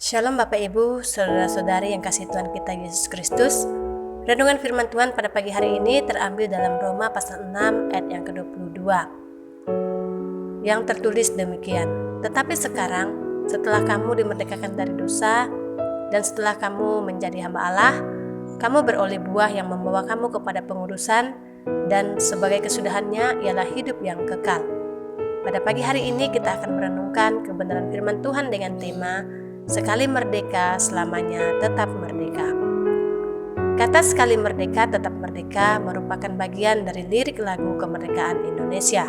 Shalom Bapak Ibu, Saudara-saudari yang kasih Tuhan kita Yesus Kristus. Renungan firman Tuhan pada pagi hari ini terambil dalam Roma pasal 6 ayat yang ke-22. Yang tertulis demikian, tetapi sekarang setelah kamu dimerdekakan dari dosa dan setelah kamu menjadi hamba Allah, kamu beroleh buah yang membawa kamu kepada pengudusan dan sebagai kesudahannya ialah hidup yang kekal. Pada pagi hari ini kita akan merenungkan kebenaran firman Tuhan dengan tema sekali merdeka, selamanya tetap merdeka. Kata sekali merdeka, tetap merdeka merupakan bagian dari lirik lagu kemerdekaan Indonesia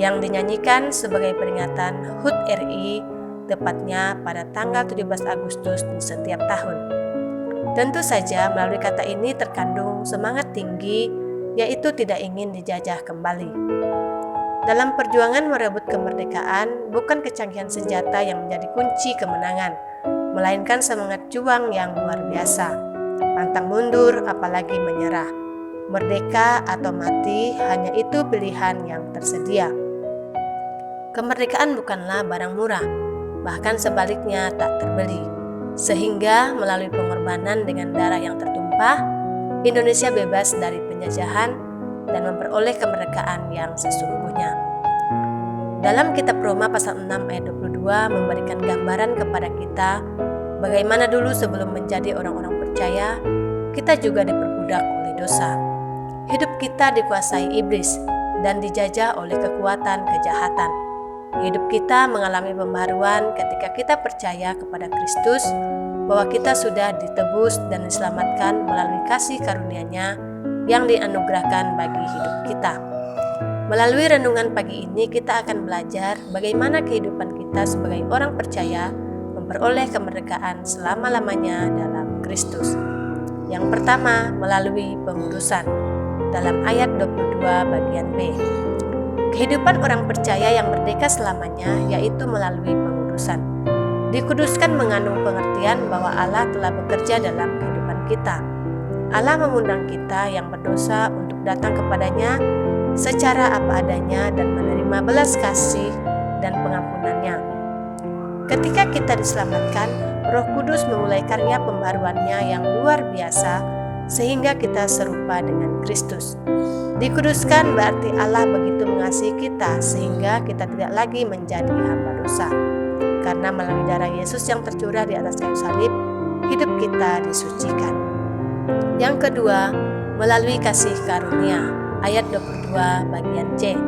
yang dinyanyikan sebagai peringatan HUT RI tepatnya pada tanggal 17 Agustus di setiap tahun. Tentu saja melalui kata ini terkandung semangat tinggi, yaitu tidak ingin dijajah kembali. Dalam perjuangan merebut kemerdekaan, bukan kecanggihan senjata yang menjadi kunci kemenangan, melainkan semangat juang yang luar biasa. Pantang mundur, apalagi menyerah. Merdeka atau mati, hanya itu pilihan yang tersedia. Kemerdekaan bukanlah barang murah, bahkan sebaliknya tak terbeli. Sehingga melalui pengorbanan dengan darah yang tertumpah, Indonesia bebas dari penjajahan dan memperoleh kemerdekaan yang sesungguhnya. Dalam kitab Roma pasal 6 ayat 22 memberikan gambaran kepada kita bagaimana dulu sebelum menjadi orang-orang percaya, kita juga diperbudak oleh dosa. Hidup kita dikuasai iblis dan dijajah oleh kekuatan kejahatan. Hidup kita mengalami pembaharuan ketika kita percaya kepada Kristus bahwa kita sudah ditebus dan diselamatkan melalui kasih karunia-Nya yang dianugerahkan bagi hidup kita. Melalui renungan pagi ini kita akan belajar bagaimana kehidupan kita sebagai orang percaya memperoleh kemerdekaan selama-lamanya dalam Kristus. Yang pertama, melalui pengudusan. Dalam ayat 22 bagian B. Kehidupan orang percaya yang merdeka selamanya yaitu melalui pengudusan. Dikuduskan mengandung pengertian bahwa Allah telah bekerja dalam kehidupan kita. Allah mengundang kita yang berdosa untuk datang kepadanya secara apa adanya dan menerima belas kasih dan pengampunannya. Ketika kita diselamatkan, Roh Kudus memulai karya pembaruannya yang luar biasa sehingga kita serupa dengan Kristus. Dikuduskan berarti Allah begitu mengasihi kita sehingga kita tidak lagi menjadi hamba dosa. Karena melalui darah Yesus yang tercurah di atas kayu salib, hidup kita disucikan. Yang kedua, melalui kasih karunia, ayat 22 bagian C.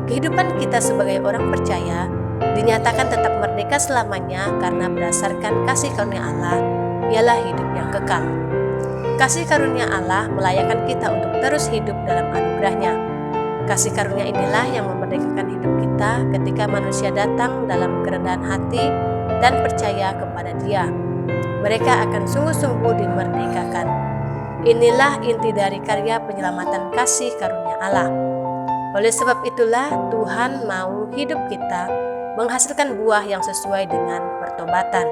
Kehidupan kita sebagai orang percaya dinyatakan tetap merdeka selamanya karena berdasarkan kasih karunia Allah, ialah hidup yang kekal. Kasih karunia Allah melayakkan kita untuk terus hidup dalam anugerah-Nya. Kasih karunia inilah yang memerdekakan hidup kita ketika manusia datang dalam kerendahan hati dan percaya kepada Dia. Mereka akan sungguh-sungguh dimerdekakan. Inilah inti dari karya penyelamatan kasih karunia Allah. Oleh sebab itulah Tuhan mau hidup kita menghasilkan buah yang sesuai dengan pertobatan.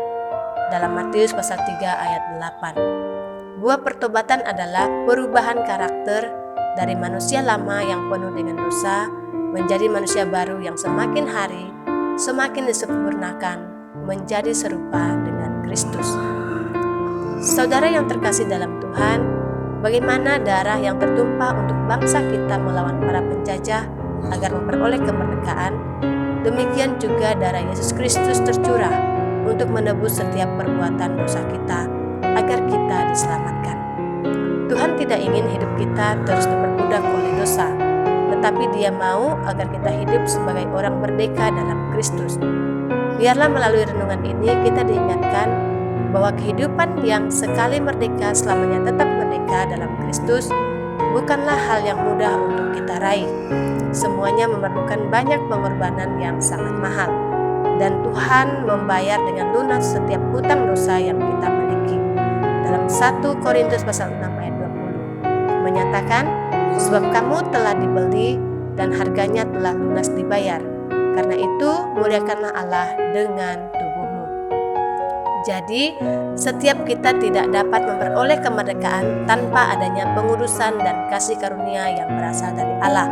Dalam Matius pasal 3 ayat 8. Buah pertobatan adalah perubahan karakter dari manusia lama yang penuh dengan dosa menjadi manusia baru yang semakin hari semakin disempurnakan menjadi serupa dengan Kristus. Saudara yang terkasih dalam Tuhan, bagaimana darah yang tertumpah untuk bangsa kita melawan para penjajah agar memperoleh kemerdekaan, demikian juga darah Yesus Kristus tercurah untuk menebus setiap perbuatan dosa kita agar kita diselamatkan. Tuhan tidak ingin hidup kita terus diperbudak oleh dosa, tetapi Dia mau agar kita hidup sebagai orang merdeka dalam Kristus. Biarlah melalui renungan ini kita diingatkan bahwa kehidupan yang sekali merdeka selamanya tetap merdeka dalam Kristus bukanlah hal yang mudah untuk kita raih. Semuanya memerlukan banyak pengorbanan yang sangat mahal, dan Tuhan membayar dengan lunas setiap hutang dosa yang kita miliki. Dalam 1 Korintus pasal 6 ayat 20 menyatakan, sebab kamu telah dibeli dan harganya telah lunas dibayar. Karena itu muliakanlah Allah dengan tubuhmu. Jadi, setiap kita tidak dapat memperoleh kemerdekaan tanpa adanya pengudusan dan kasih karunia yang berasal dari Allah.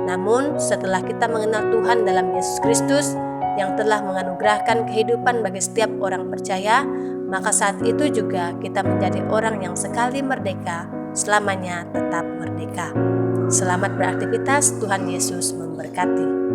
Namun, setelah kita mengenal Tuhan dalam Yesus Kristus, yang telah menganugerahkan kehidupan bagi setiap orang percaya, maka saat itu juga kita menjadi orang yang sekali merdeka, selamanya tetap merdeka. Selamat beraktivitas, Tuhan Yesus memberkati.